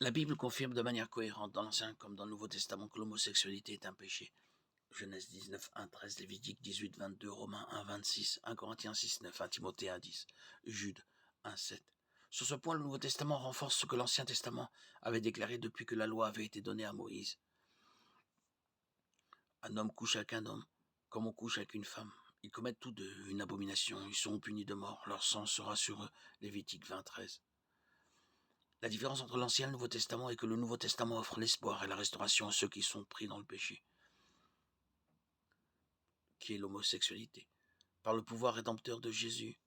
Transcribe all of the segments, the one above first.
La Bible confirme de manière cohérente dans l'Ancien comme dans le Nouveau Testament que l'homosexualité est un péché. Genèse 19, 1, 13, Lévitique 18, 22, Romains 1, 26, 1 Corinthiens 6, 9, 1 Timothée 1, 10, Jude 1, 7. Sur ce point, le Nouveau Testament renforce ce que l'Ancien Testament avait déclaré depuis que la loi avait été donnée à Moïse. Un homme couche avec un homme, comme on couche avec une femme. Ils commettent tous deux une abomination, ils seront punis de mort, leur sang sera sur eux. Lévitique 20, 13. La différence entre l'Ancien et le Nouveau Testament est que le Nouveau Testament offre l'espoir et la restauration à ceux qui sont pris dans le péché, qui est l'homosexualité. Par le pouvoir rédempteur de Jésus,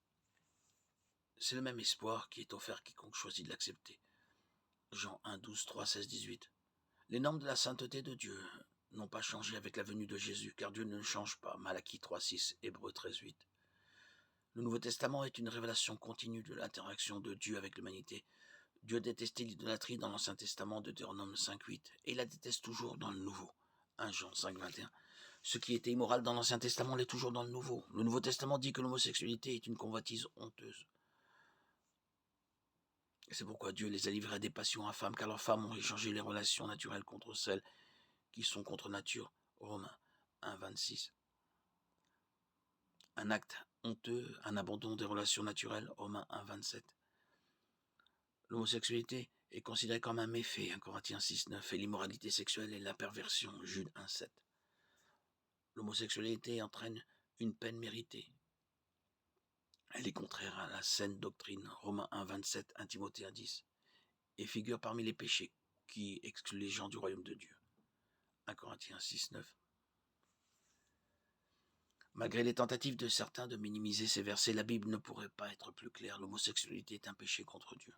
c'est le même espoir qui est offert à quiconque choisit de l'accepter. Jean 1, 12, 3, 16, 18. Les normes de la sainteté de Dieu n'ont pas changé avec la venue de Jésus, car Dieu ne change pas. Malachie 3, 6, Hébreux 13, 8. Le Nouveau Testament est une révélation continue de l'interaction de Dieu avec l'humanité. Dieu détestait l'idolâtrie dans l'Ancien Testament, Deutéronome 5, 8, et il la déteste toujours dans le Nouveau. 1 Jean 5, 21. Ce qui était immoral dans l'Ancien Testament l'est toujours dans le Nouveau. Le Nouveau Testament dit que l'homosexualité est une convoitise honteuse. C'est pourquoi Dieu les a livrés à des passions infâmes, car leurs femmes ont échangé les relations naturelles contre celles qui sont contre nature. Romains 1, 26. Un acte honteux, un abandon des relations naturelles. Romains 1, 27. L'homosexualité est considérée comme un méfait, 1 Corinthiens 6, 9, et l'immoralité sexuelle et la perversion, Jude 1, 7. L'homosexualité entraîne une peine méritée. Elle est contraire à la saine doctrine, Romains 1, 27, 1 Timothée 1, 10, et figure parmi les péchés qui excluent les gens du royaume de Dieu, 1 Corinthiens 6, 9. Malgré les tentatives de certains de minimiser ces versets, la Bible ne pourrait pas être plus claire. L'homosexualité est un péché contre Dieu.